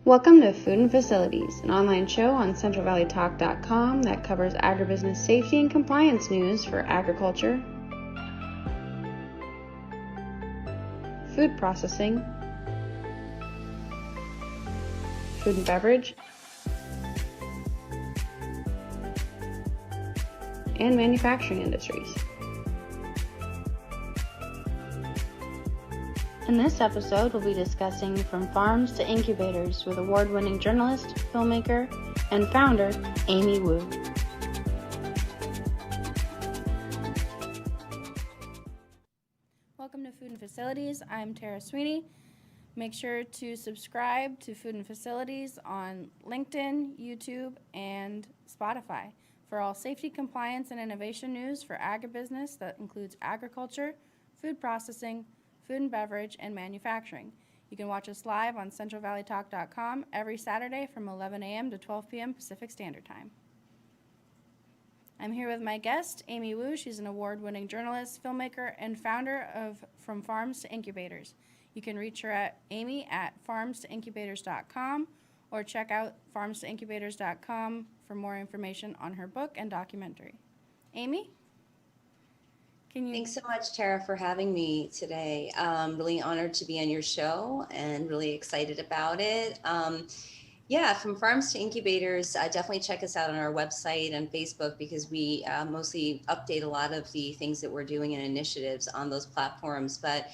Welcome to Food and Facilities, an online show on CentralValleyTalk.com that covers agribusiness safety and compliance news for agriculture, food processing, food and beverage, and manufacturing industries. In this episode, we'll be discussing From Farms to Incubators with award-winning journalist, filmmaker, and founder, Amy Wu. Welcome to Food and Facilities. I'm Tara Sweeney. Make sure to subscribe to Food and Facilities on LinkedIn, YouTube, and Spotify for all safety, compliance, and innovation news for agribusiness that includes agriculture, food processing, food and beverage, and manufacturing. You can watch us live on CentralValleyTalk.com every Saturday from 11 a.m. to 12 p.m. Pacific Standard Time. I'm here with my guest, Amy Wu. She's an award-winning journalist, filmmaker, and founder of From Farms to Incubators. You can reach her at Amy at farmstoincubators.com or check out farmstoincubators.com for more information on her book and documentary. Amy? Thanks so much, Tara, for having me today. Really honored to be on your show and really excited about it. From Farms to Incubators, definitely check us out on our website and Facebook because we mostly update a lot of the things that we're doing and initiatives on those platforms. But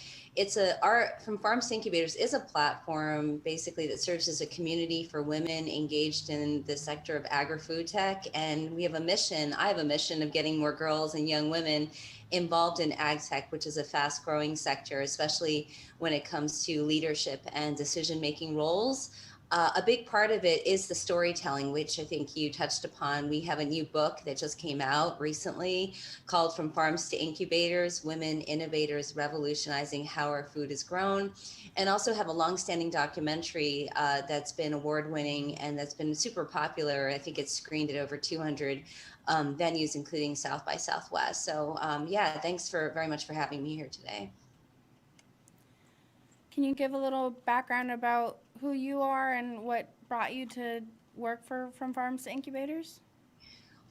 From Farms to Incubators is a platform basically that serves as a community for women engaged in the sector of agri-food tech. And we have a mission. I have a mission of getting more girls and young women involved in ag tech, which is a fast growing sector, especially when it comes to leadership and decision-making roles. A big part of it is the storytelling, which I think you touched upon. We have a new book that just came out recently called From Farms to Incubators, Women Innovators Revolutionizing How Our Food is Grown, and also have a longstanding documentary that's been award-winning and that's been super popular. I think it's screened at over 200 venues, including South by Southwest. So thanks very much for having me here today. Can you give a little background about who you are and what brought you to work for From Farms to Incubators?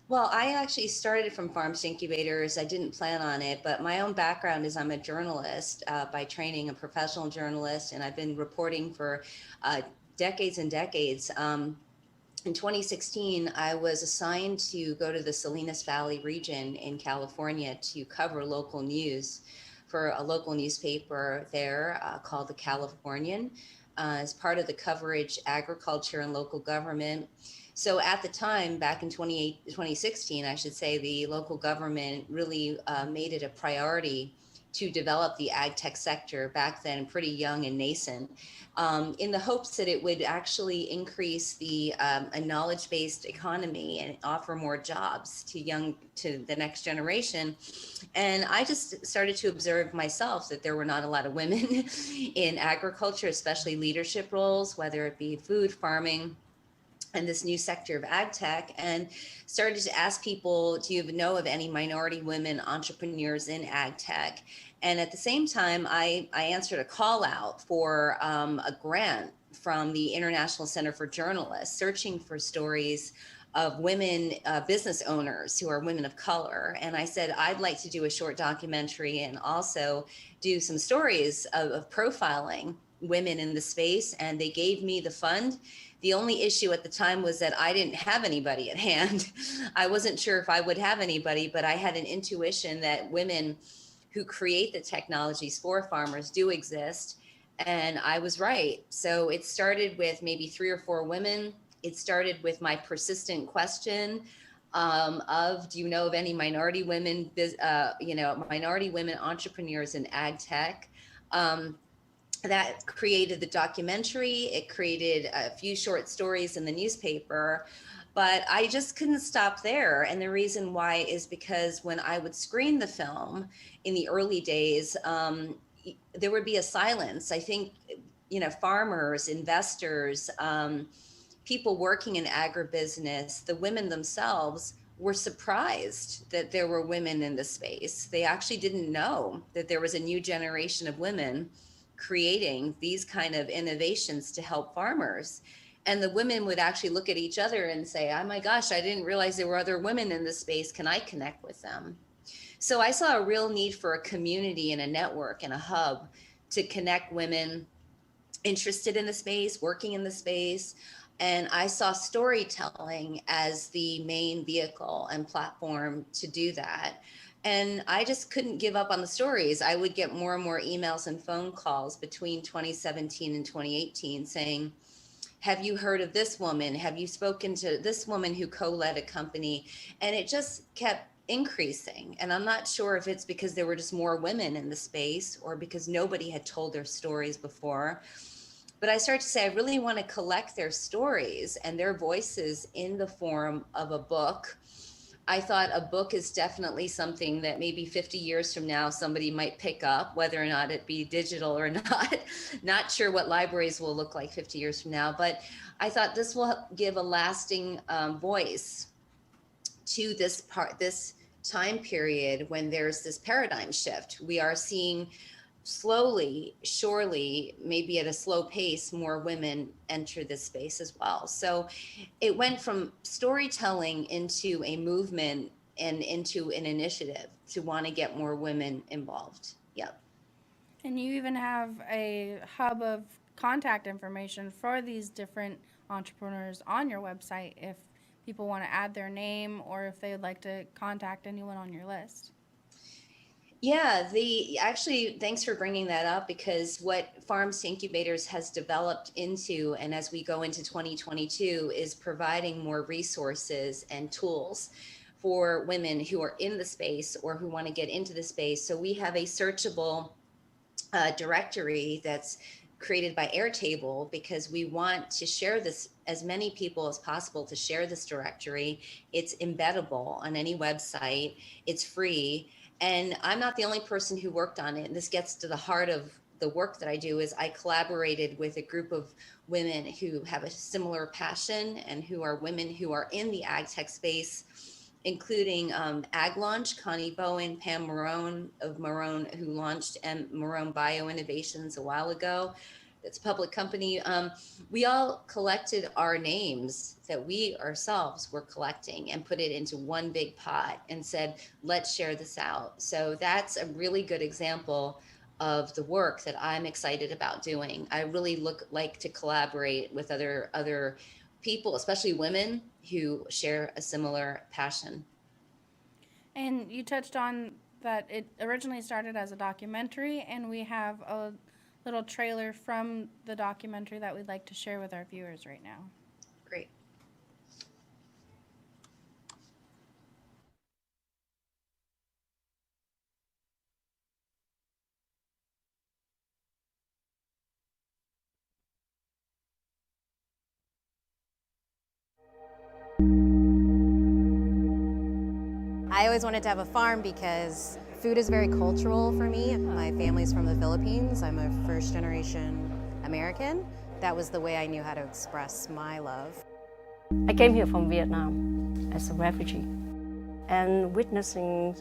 Well, I actually started From Farms to Incubators. I didn't plan on it, but my own background is I'm a journalist by training, a professional journalist, and I've been reporting for decades and decades. In 2016, I was assigned to go to the Salinas Valley region in California to cover local news for a local newspaper there called The Californian as part of the coverage agriculture and local government. So at the time, back in 2016, I should say, the local government really made it a priority to develop the ag tech sector, back then pretty young and nascent, in the hopes that it would actually increase a knowledge-based economy and offer more jobs to the next generation. And I just started to observe myself that there were not a lot of women in agriculture, especially leadership roles, whether it be food, farming, and this new sector of ag tech, and started to ask people, do you know of any minority women entrepreneurs in ag tech? And at the same time, I answered a call out for a grant from the International Center for Journalists, searching for stories of women business owners who are women of color. And I said, I'd like to do a short documentary and also do some stories of profiling women in the space. And they gave me the fund. The only issue at the time was that I didn't have anybody at hand. I wasn't sure if I would have anybody, but I had an intuition that women who create the technologies for farmers do exist. And I was right. So it started with maybe 3 or 4 women. It started with my persistent question do you know of any minority women, minority women entrepreneurs in ag tech? That created the documentary. It created a few short stories in the newspaper, but I just couldn't stop there. And the reason why is because when I would screen the film in the early days, there would be a silence. I think, farmers, investors, people working in agribusiness, the women themselves were surprised that there were women in the space. They actually didn't know that there was a new generation of women creating these kind of innovations to help farmers. And the women would actually look at each other and say, oh my gosh, I didn't realize there were other women in this space. Can I connect with them? So I saw a real need for a community and a network and a hub to connect women interested in the space, working in the space. And I saw storytelling as the main vehicle and platform to do that. And I just couldn't give up on the stories. I would get more and more emails and phone calls between 2017 and 2018 saying, have you heard of this woman? Have you spoken to this woman who co-led a company? And it just kept increasing. And I'm not sure if it's because there were just more women in the space or because nobody had told their stories before. But I started to say, I really want to collect their stories and their voices in the form of a book. I thought a book is definitely something that maybe 50 years from now, somebody might pick up, whether or not it be digital or not. Not sure what libraries will look like 50 years from now, but I thought this will give a lasting voice to this time period when there's this paradigm shift. We are seeing slowly, surely, maybe at a slow pace, more women enter this space as well. So it went from storytelling into a movement and into an initiative to want to get more women involved. Yep. And you even have a hub of contact information for these different entrepreneurs on your website if people want to add their name or if they would like to contact anyone on your list. Yeah, actually, thanks for bringing that up, because what Farms to Incubators has developed into, and as we go into 2022, is providing more resources and tools for women who are in the space or who want to get into the space. So we have a searchable directory that's created by Airtable, because we want to share this as many people as possible to share this directory. It's embeddable on any website. It's free. And I'm not the only person who worked on it. And this gets to the heart of the work that I do. Is I collaborated with a group of women who have a similar passion and who are women who are in the ag tech space, including Ag Launch, Connie Bowen, Pam Marone of Marone, who launched Marone Bio Innovations a while ago. It's a public company. We all collected our names that we ourselves were collecting and put it into one big pot and said, let's share this out. So that's a really good example of the work that I'm excited about doing. I really like to collaborate with other people, especially women who share a similar passion. And you touched on that it originally started as a documentary, and we have a little trailer from the documentary that we'd like to share with our viewers right now. Great. I always wanted to have a farm because food is very cultural for me. My family's from the Philippines. I'm a first-generation American. That was the way I knew how to express my love. I came here from Vietnam as a refugee, and witnessing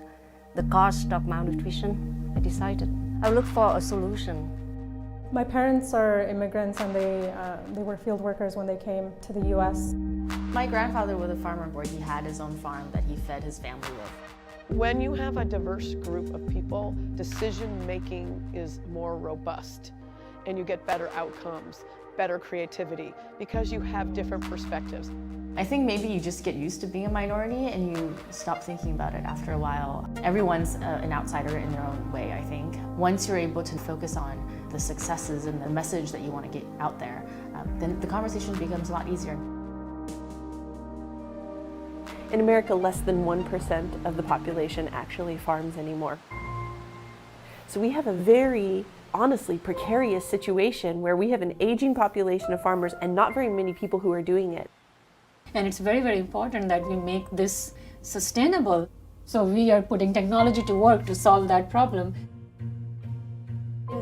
the cost of malnutrition, I decided I would look for a solution. My parents are immigrants, and they were field workers when they came to the U.S. My grandfather was a farmer where he had his own farm that he fed his family with. When you have a diverse group of people, decision-making is more robust, and you get better outcomes, better creativity, because you have different perspectives. I think maybe you just get used to being a minority and you stop thinking about it after a while. Everyone's an outsider in their own way, I think. Once you're able to focus on the successes and the message that you want to get out there, then the conversation becomes a lot easier. In America, less than 1% of the population actually farms anymore. So we have a very, honestly, precarious situation where we have an aging population of farmers and not very many people who are doing it. And it's very, very important that we make this sustainable. So we are putting technology to work to solve that problem.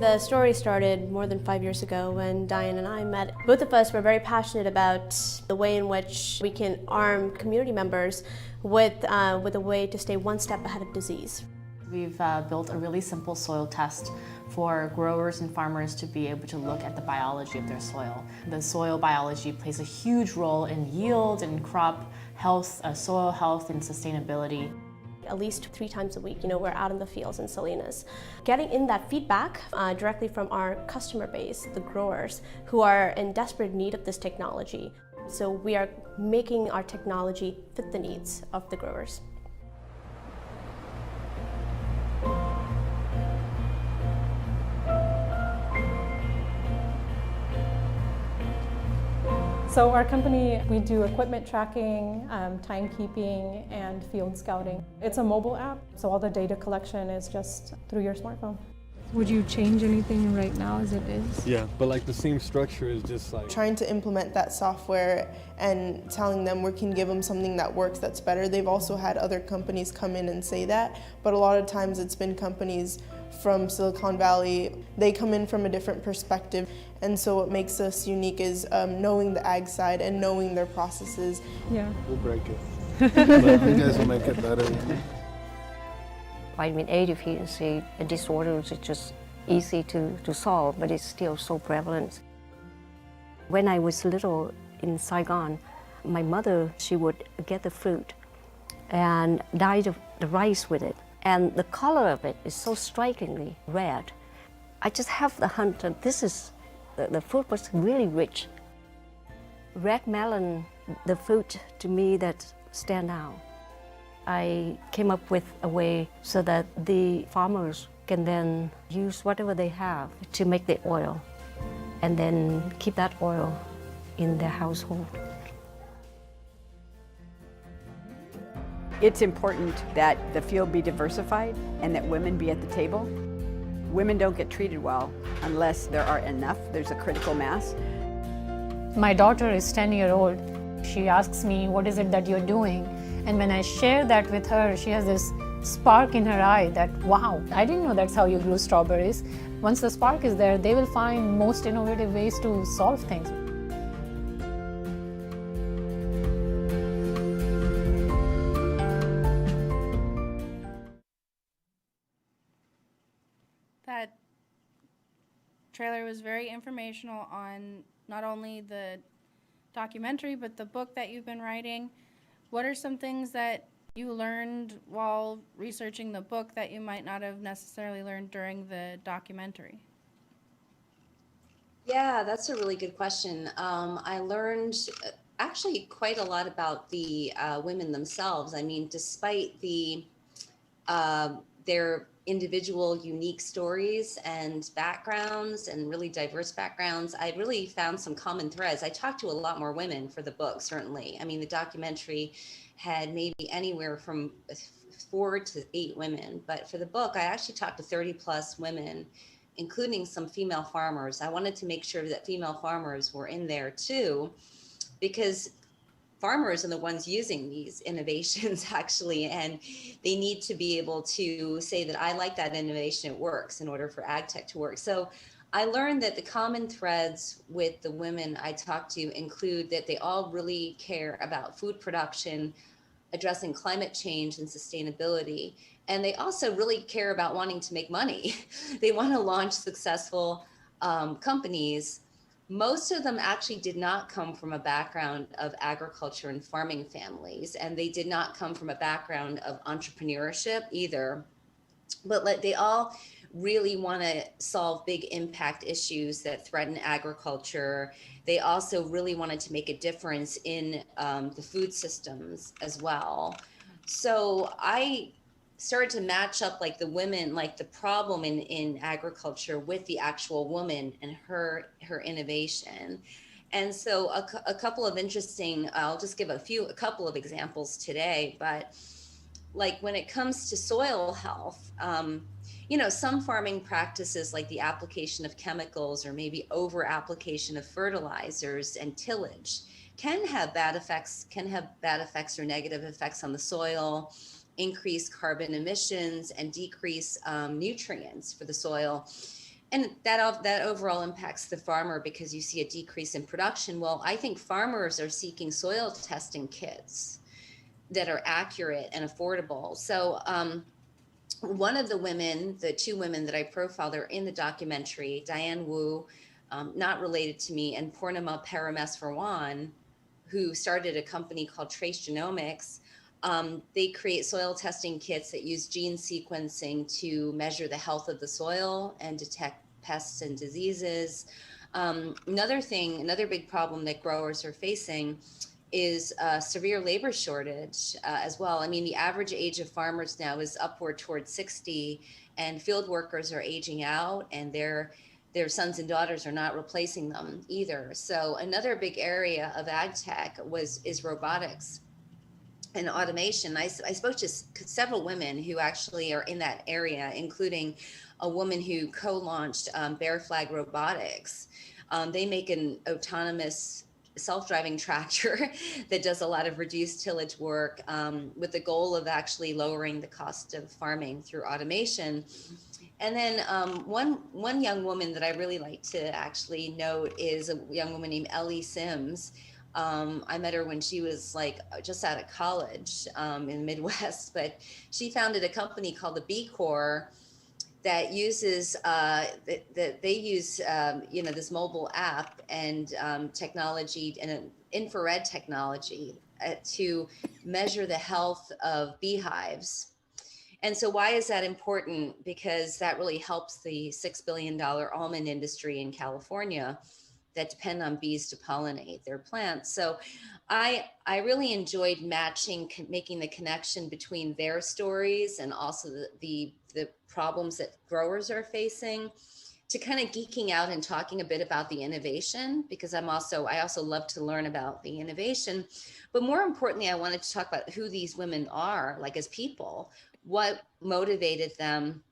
The story started more than 5 years ago when Diane and I met. Both of us were very passionate about the way in which we can arm community members with a way to stay one step ahead of disease. We've built a really simple soil test for growers and farmers to be able to look at the biology of their soil. The soil biology plays a huge role in yield and crop health, soil health and sustainability. At least 3 times a week, we're out in the fields in Salinas. Getting in that feedback directly from our customer base, the growers, who are in desperate need of this technology. So we are making our technology fit the needs of the growers. So our company, we do equipment tracking, timekeeping, and field scouting. It's a mobile app, so all the data collection is just through your smartphone. Would you change anything right now as it is? Yeah, but like the same structure is just like... Trying to implement that software and telling them we can give them something that works that's better. They've also had other companies come in and say that, but a lot of times it's been companies from Silicon Valley. They come in from a different perspective, and so what makes us unique is knowing the ag side and knowing their processes. Yeah. We'll break it. But you guys will make it better. Vitamin A deficiency disorders is just easy to solve, but it's still so prevalent. When I was little in Saigon, my mother, she would get the fruit and dye the rice with it. And the color of it is so strikingly red. I just have the hunch that the fruit was really rich. Red melon, the fruit to me that stand out. I came up with a way so that the farmers can then use whatever they have to make the oil and then keep that oil in their household. It's important that the field be diversified and that women be at the table. Women don't get treated well unless there are enough, there's a critical mass. My daughter is 10-year-old. She asks me, what is it that you're doing? And when I share that with her, she has this spark in her eye that, wow, I didn't know that's how you grew strawberries. Once the spark is there, they will find most innovative ways to solve things. That trailer was very informational on not only the documentary, but the book that you've been writing. What are some things that you learned while researching the book that you might not have necessarily learned during the documentary? Yeah, that's a really good question. I learned actually quite a lot about the women themselves. I mean, despite their individual unique stories and backgrounds and really diverse backgrounds, I really found some common threads. I talked to a lot more women for the book, certainly. I mean, the documentary had maybe anywhere from 4 to 8 women, but for the book, I actually talked to 30 plus women, including some female farmers. I wanted to make sure that female farmers were in there too, because farmers are the ones using these innovations actually, and they need to be able to say that I like that innovation, it works, in order for ag tech to work. So I learned that the common threads with the women I talked to include that they all really care about food production, addressing climate change and sustainability. And they also really care about wanting to make money. They want to launch successful companies. Most of them actually did not come from a background of agriculture and farming families, and they did not come from a background of entrepreneurship either. But they all really want to solve big impact issues that threaten agriculture. They also really wanted to make a difference in the food systems as well. So I started to match up like the women, like the problem in agriculture with the actual woman and her innovation. And so a couple of interesting, I'll just give a couple of examples today, but like when it comes to soil health, some farming practices like the application of chemicals or maybe over application of fertilizers and tillage can have bad effects or negative effects on the soil, increase carbon emissions and decrease nutrients for the soil. And that overall impacts the farmer because you see a decrease in production. Well, I think farmers are seeking soil testing kits that are accurate and affordable. So one of the women, the two women that I profiled are in the documentary, Diane Wu, not related to me, and Purnima Parameswaran, who started a company called Trace Genomics. They create soil testing kits that use gene sequencing to measure the health of the soil and detect pests and diseases. Another big problem that growers are facing is a severe labor shortage as well. I mean, the average age of farmers now is upward towards 60, and field workers are aging out, and their sons and daughters are not replacing them either. So another big area of ag tech is robotics and automation. I spoke to several women who actually are in that area, including a woman who co-launched Bear Flag Robotics. They make an autonomous self-driving tractor that does a lot of reduced tillage work with the goal of actually lowering the cost of farming through automation. And then one young woman that I really like to actually note is a young woman named Ellie Sims. I met her when she was like just out of college in the Midwest, but she founded a company called the B Corps that uses they use this mobile app and technology and an infrared technology to measure the health of beehives. And so why is that important? Because that really helps the $6 billion almond industry in California that depend on bees to pollinate their plants. So I really enjoyed making the connection between their stories and also the problems that growers are facing, to kind of geeking out and talking a bit about the innovation, because I also love to learn about the innovation. But more importantly, I wanted to talk about who these women are, like as people, what motivated them,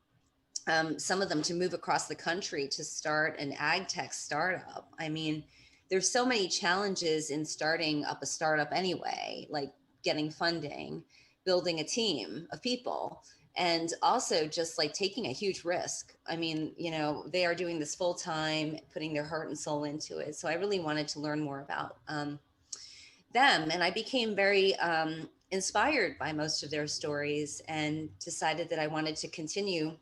some of them to move across the country to start an ag tech startup. I mean, there's so many challenges in starting up a startup anyway, like getting funding, building a team of people, and also just like taking a huge risk. I mean, they are doing this full time, putting their heart and soul into it. So I really wanted to learn more about them. And I became very inspired by most of their stories and decided that I wanted to continue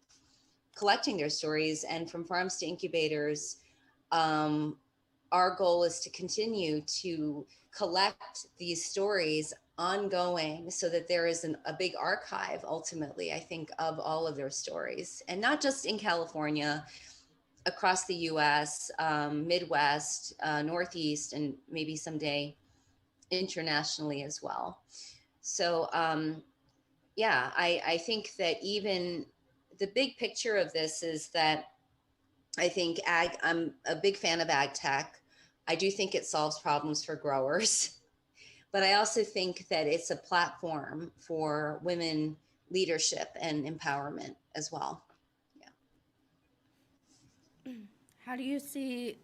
collecting their stories. And from farms to incubators, our goal is to continue to collect these stories ongoing so that there is a big archive, ultimately, I think, of all of their stories. And not just in California, across the US, Midwest, Northeast, and maybe someday internationally as well. So I think that even the big picture of this is that I think I'm a big fan of ag tech. I do think it solves problems for growers, but I also think that it's a platform for women leadership and empowerment as well. Yeah. How do you see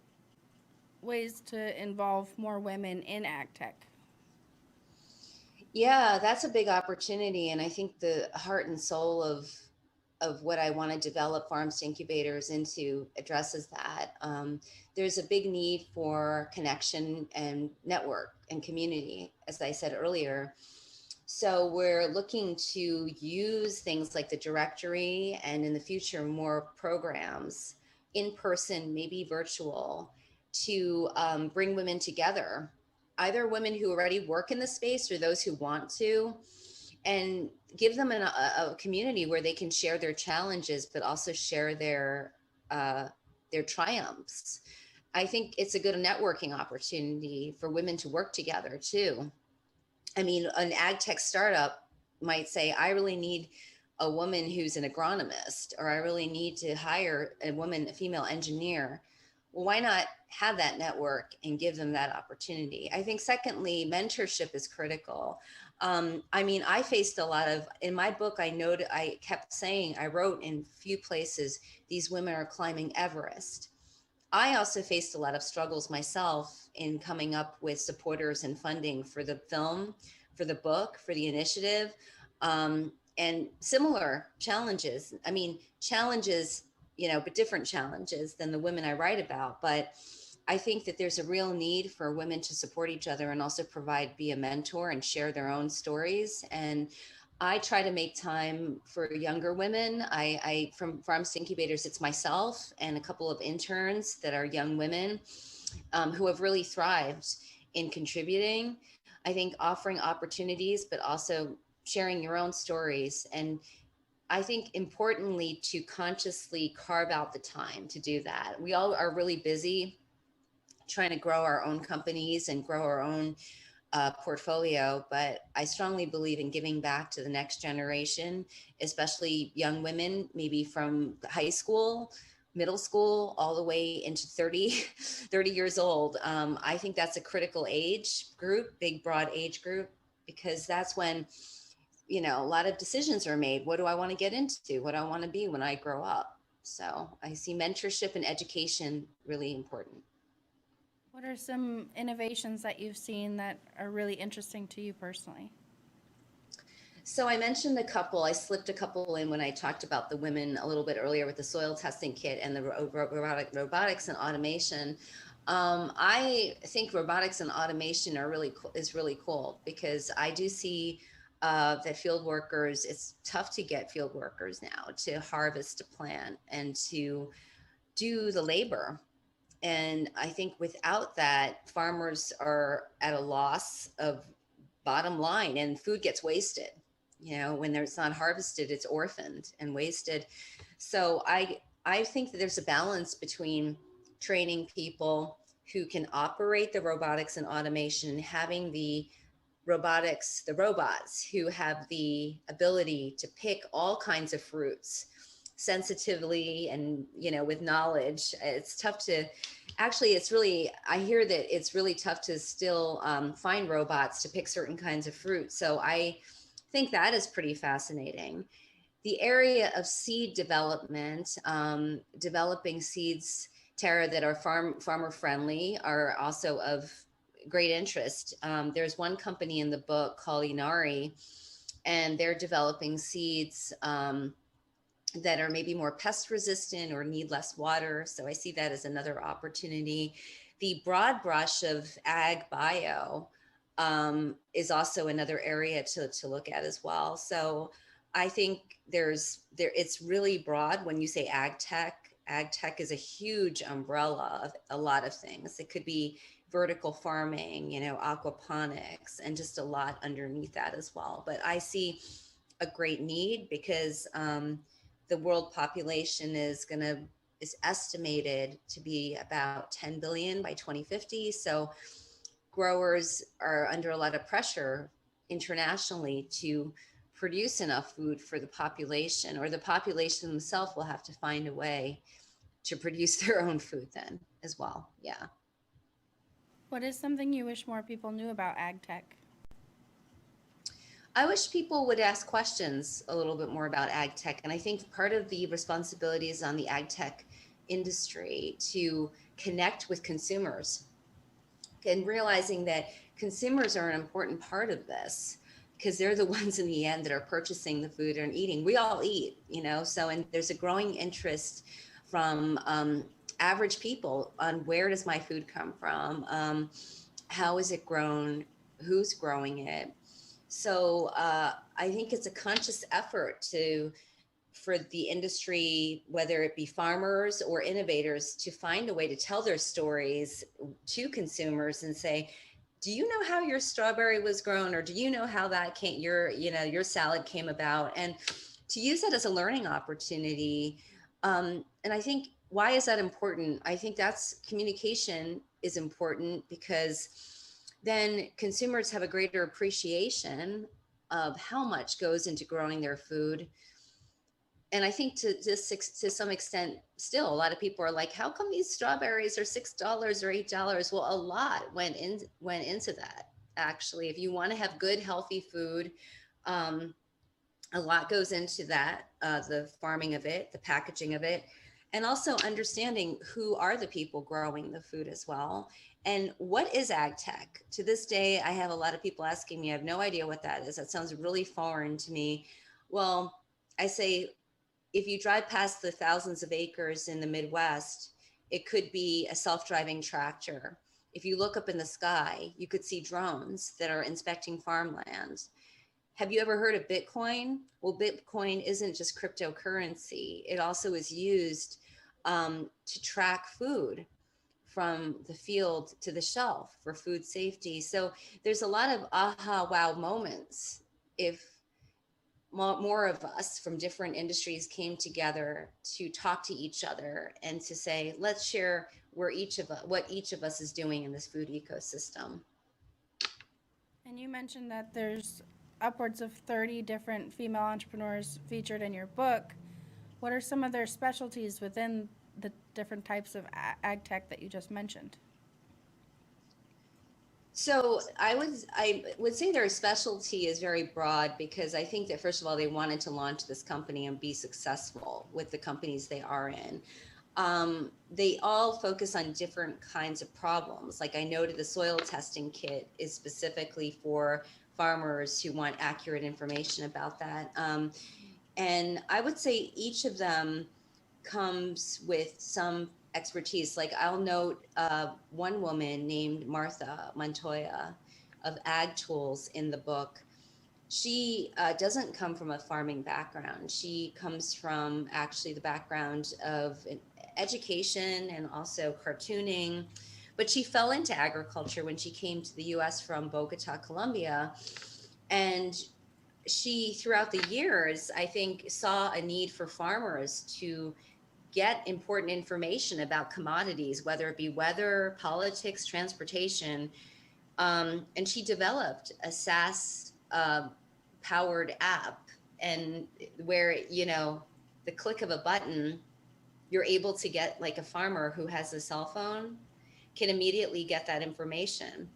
ways to involve more women in ag tech? Yeah, that's a big opportunity. And I think the heart and soul of what I want to develop farms to incubators into addresses that. There's a big need for connection and network and community, as I said earlier. So we're looking to use things like the directory, and in the future, more programs in person, maybe virtual, to bring women together, either women who already work in the space or those who want to, and give them a community where they can share their challenges, but also share their triumphs. I think it's a good networking opportunity for women to work together too. I mean, an ag tech startup might say, I really need a woman who's an agronomist, or I really need to hire a female engineer. Well, why not have that network and give them that opportunity? I think secondly, mentorship is critical. I mean, I faced a lot of, in my book, I kept saying, I wrote in few places, these women are climbing Everest. I also faced a lot of struggles myself in coming up with supporters and funding for the film, for the book, for the initiative, and similar challenges. I mean, challenges, but different challenges than the women I write about. But I think that there's a real need for women to support each other and also be a mentor and share their own stories. And I try to make time for younger women. I from Farms Incubators, it's myself and a couple of interns that are young women who have really thrived in contributing. I think offering opportunities, but also sharing your own stories. And I think importantly to consciously carve out the time to do that. We all are really busy trying to grow our own companies and grow our own portfolio, but I strongly believe in giving back to the next generation, especially young women, maybe from high school, middle school, all the way into 30 years old. I think that's a critical age group, big, broad age group, because that's when, you know, a lot of decisions are made. What do I want to get into? What do I want to be when I grow up? So I see mentorship and education really important. What are some innovations that you've seen that are really interesting to you personally? So I mentioned a couple, I slipped a couple in when I talked about the women a little bit earlier with the soil testing kit and the robotics and automation. I think robotics and automation are is really cool, because I do see that field workers, it's tough to get field workers now to harvest a plant and to do the labor. And I think without that, farmers are at a loss of bottom line, and food gets wasted. You know, when it's not harvested, it's orphaned and wasted. So I think that there's a balance between training people who can operate the robotics and automation, having the robots who have the ability to pick all kinds of fruits sensitively and, you know, with knowledge. It's tough to actually, it's really, I hear that it's really tough to still find robots to pick certain kinds of fruit. So I think that is pretty fascinating. The area of seed development, developing seeds, Tara, that are farmer friendly, are also of great interest. There's one company in the book called Inari, and they're developing seeds that are maybe more pest resistant or need less water. So I see that as another opportunity. The broad brush of ag bio is also another area to look at as well. So I think it's really broad when you say ag tech. Ag tech is a huge umbrella of a lot of things. It could be vertical farming, you know, aquaponics, and just a lot underneath that as well. But I see a great need because the world population is estimated to be about 10 billion by 2050. So growers are under a lot of pressure internationally to produce enough food for the population, or the population themselves will have to find a way to produce their own food then as well. Yeah. What is something you wish more people knew about ag tech? I wish people would ask questions a little bit more about ag tech. And I think part of the responsibility is on the ag tech industry to connect with consumers, and realizing that consumers are an important part of this, because they're the ones in the end that are purchasing the food and eating. We all eat, you know, so, and there's a growing interest from average people on where does my food come from? How is it grown? Who's growing it? So I think it's a conscious effort for the industry, whether it be farmers or innovators, to find a way to tell their stories to consumers and say, do you know how your strawberry was grown? Or do you know how that your salad came about? And to use that as a learning opportunity. And I think, why is that important? I think that's communication is important, because then consumers have a greater appreciation of how much goes into growing their food. And I think to some extent, still a lot of people are like, how come these strawberries are $6 or $8? Well, a lot went into that. Actually, if you want to have good, healthy food, a lot goes into that, the farming of it, the packaging of it, and also understanding who are the people growing the food as well. And what is ag tech? To this day, I have a lot of people asking me, I have no idea what that is. That sounds really foreign to me. Well, I say, if you drive past the thousands of acres in the Midwest, it could be a self-driving tractor. If you look up in the sky, you could see drones that are inspecting farmland. Have you ever heard of Bitcoin? Well, Bitcoin isn't just cryptocurrency. It also is used to track food from the field to the shelf for food safety. So there's a lot of aha, wow moments if more of us from different industries came together to talk to each other and to say, let's share what each of us is doing in this food ecosystem. And you mentioned that there's upwards of 30 different female entrepreneurs featured in your book. What are some of their specialties within the different types of ag tech that you just mentioned? So I would say their specialty is very broad, because I think that, first of all, they wanted to launch this company and be successful with the companies they are in. They all focus on different kinds of problems. Like I noted, the soil testing kit is specifically for farmers who want accurate information about that. And I would say each of them comes with some expertise. Like I'll note one woman named Martha Montoya of Ag Tools in the book. She doesn't come from a farming background. She comes from actually the background of education and also cartooning, but she fell into agriculture when she came to the US from Bogota, Colombia. And she, throughout the years, I think, saw a need for farmers to get important information about commodities, whether it be weather, politics, transportation. And she developed a SaaS powered app, and where, the click of a button, you're able to get, like, a farmer who has a cell phone can immediately get that information.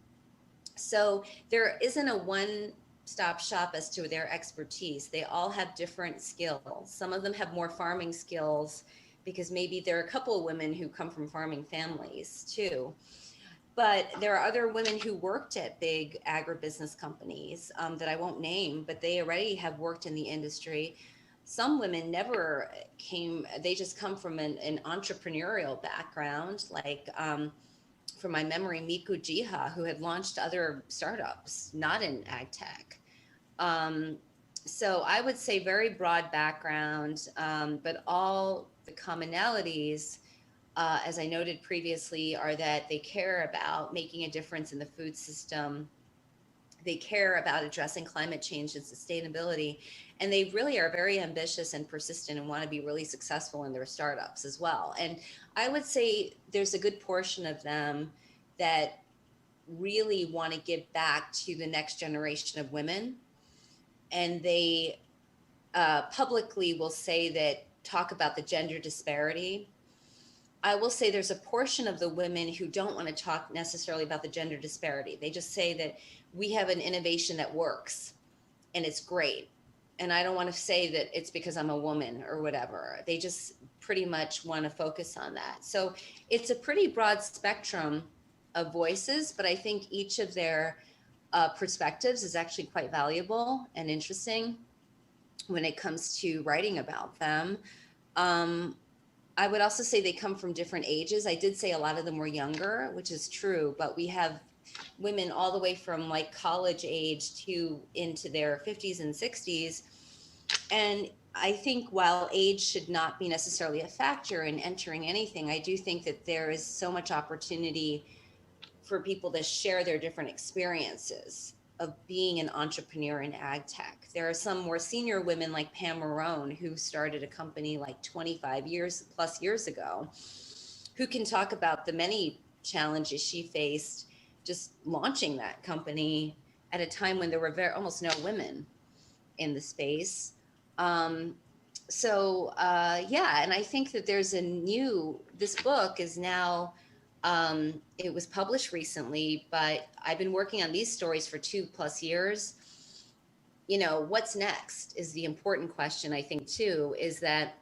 So there isn't a one-stop shop as to their expertise. They all have different skills. Some of them have more farming skills, because maybe there are a couple of women who come from farming families too. But there are other women who worked at big agribusiness companies that I won't name, but they already have worked in the industry. Some women never came, they just come from an entrepreneurial background, like from my memory, Miku Jiha, who had launched other startups, not in ag tech. So I would say very broad background, but all the commonalities, as I noted previously, are that they care about making a difference in the food system. They care about addressing climate change and sustainability. And they really are very ambitious and persistent and want to be really successful in their startups as well. And I would say there's a good portion of them that really want to give back to the next generation of women. And they publicly will say that, talk about the gender disparity. I will say there's a portion of the women who don't want to talk necessarily about the gender disparity. They just say that we have an innovation that works and it's great. And I don't want to say that it's because I'm a woman or whatever. They just pretty much want to focus on that. So it's a pretty broad spectrum of voices, but I think each of their perspectives is actually quite valuable and interesting when it comes to writing about them. I would also say they come from different ages. I did say a lot of them were younger, which is true, but we have women all the way from like college age to into their 50s and 60s. And I think while age should not be necessarily a factor in entering anything, I do think that there is so much opportunity for people to share their different experiences of being an entrepreneur in ag tech. There are some more senior women like Pam Marone, who started a company like 25 years ago, who can talk about the many challenges she faced just launching that company at a time when there were almost no women in the space. Yeah, and I think that there's this book is now, it was published recently, but I've been working on these stories for 2+ years. What's next is the important question, I think, too, is that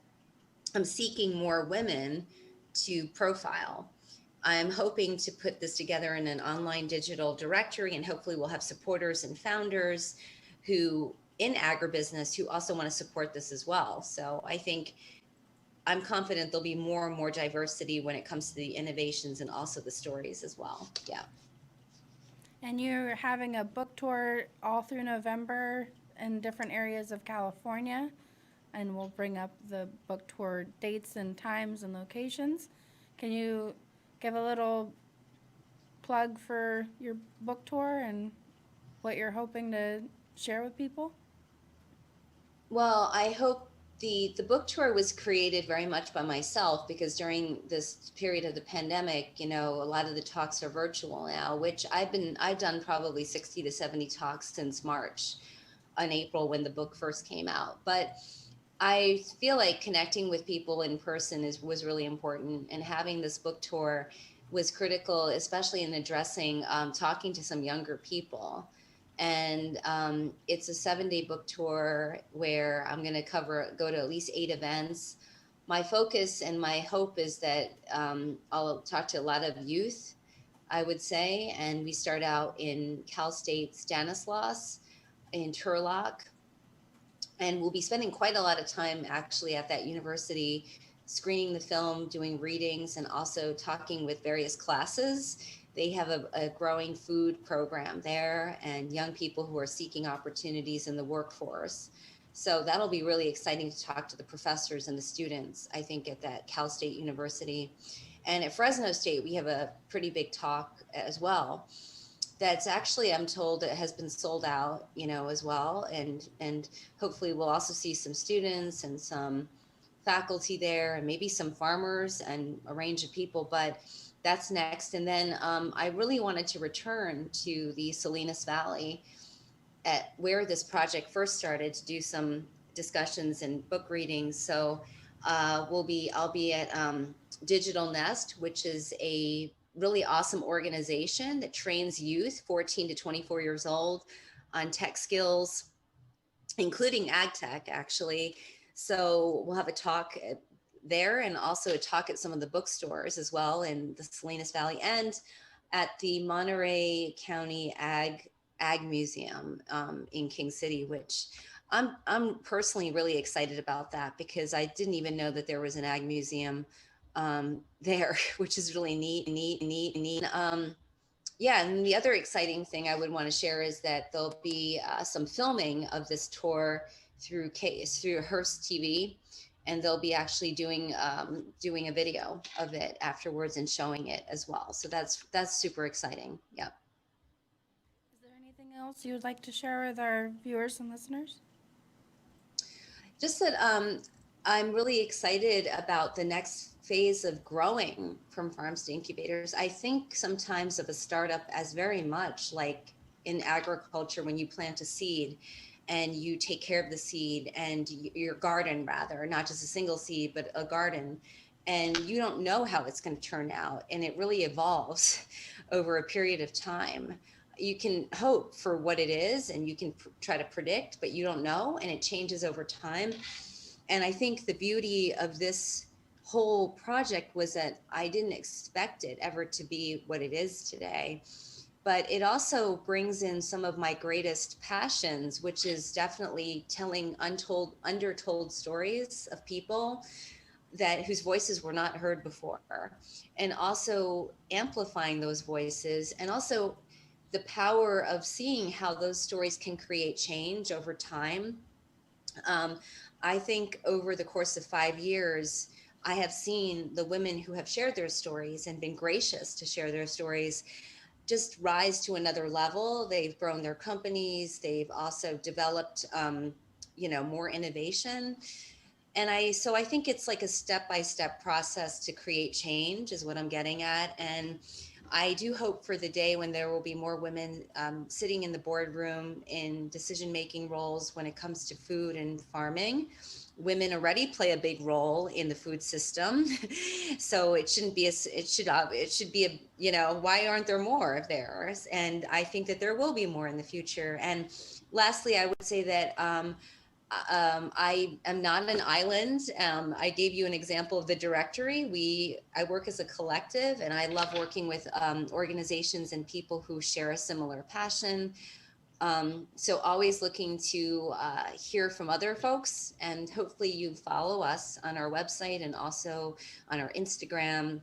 I'm seeking more women to profile. I'm hoping to put this together in an online digital directory, and hopefully we'll have supporters and founders who in agribusiness who also want to support this as well. So I think I'm confident there'll be more and more diversity when it comes to the innovations and also the stories as well. Yeah. And you're having a book tour all through November in different areas of California, and we'll bring up the book tour dates and times and locations. Can you give a little plug for your book tour and what you're hoping to share with people? Well, I hope the book tour was created very much by myself, because during this period of the pandemic, a lot of the talks are virtual now, which I've done probably 60 to 70 talks since March in April when the book first came out. But I feel like connecting with people in person was really important, and having this book tour was critical, especially in addressing talking to some younger people. And it's a 7-day book tour where I'm going to go to at least 8 events. My focus and my hope is that I'll talk to a lot of youth, I would say, and we start out in Cal State Stanislaus in Turlock. And we'll be spending quite a lot of time actually at that university, screening the film, doing readings, and also talking with various classes. They have a growing food program there, and young people who are seeking opportunities in the workforce. So that'll be really exciting to talk to the professors and the students, I think, at that Cal State University. And at Fresno State, we have a pretty big talk as well. That's actually, I'm told, it has been sold out, as well. And hopefully we'll also see some students and some faculty there, and maybe some farmers and a range of people, but that's next. And then I really wanted to return to the Salinas Valley, at where this project first started, to do some discussions and book readings. So I'll be at Digital Nest, which is a really awesome organization that trains youth 14 to 24 years old on tech skills, including ag tech, actually. So we'll have a talk there, and also a talk at some of the bookstores as well in the Salinas Valley, and at the Monterey County Ag Museum in King City, which I'm personally really excited about that, because I didn't even know that there was an ag museum there, which is really neat. Yeah, and the other exciting thing I would want to share is that there'll be some filming of this tour through Hearst TV, and they'll be actually doing a video of it afterwards and showing it as well. So that's super exciting. Yeah. Is there anything else you would like to share with our viewers and listeners? Just that I'm really excited about the next phase of growing from farms to incubators. I think sometimes of a startup as very much like in agriculture, when you plant a seed and you take care of the seed and your garden, rather, not just a single seed, but a garden, and you don't know how it's going to turn out, and it really evolves over a period of time. You can hope for what it is, and you can try to predict, but you don't know, and it changes over time. And I think the beauty of this whole project was that I didn't expect it ever to be what it is today. But it also brings in some of my greatest passions, which is definitely telling undertold stories of people whose voices were not heard before, and also amplifying those voices, and also the power of seeing how those stories can create change over time. I think over the course of 5 years, I have seen the women who have shared their stories and been gracious to share their stories just rise to another level. They've grown their companies. They've also developed, more innovation. And so I think it's like a step-by-step process to create change is what I'm getting at. And I do hope for the day when there will be more women sitting in the boardroom in decision-making roles when it comes to food and farming. Women already play a big role in the food system, so it shouldn't be it should be why aren't there more of theirs? And I think that there will be more in the future. And lastly, I would say that I am not an island. I gave you an example of the directory. I work as a collective, and I love working with organizations and people who share a similar passion. So always looking to hear from other folks, and hopefully you follow us on our website and also on our Instagram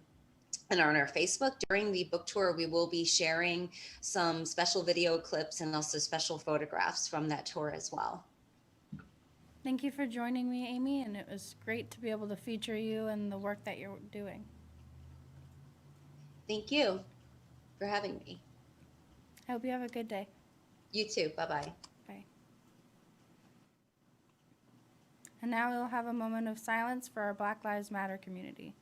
and on our Facebook. During the book tour, we will be sharing some special video clips and also special photographs from that tour as well. Thank you for joining me, Amy, and it was great to be able to feature you and the work that you're doing. Thank you for having me. I hope you have a good day. You too. Bye-bye. Bye. And now we'll have a moment of silence for our Black Lives Matter community.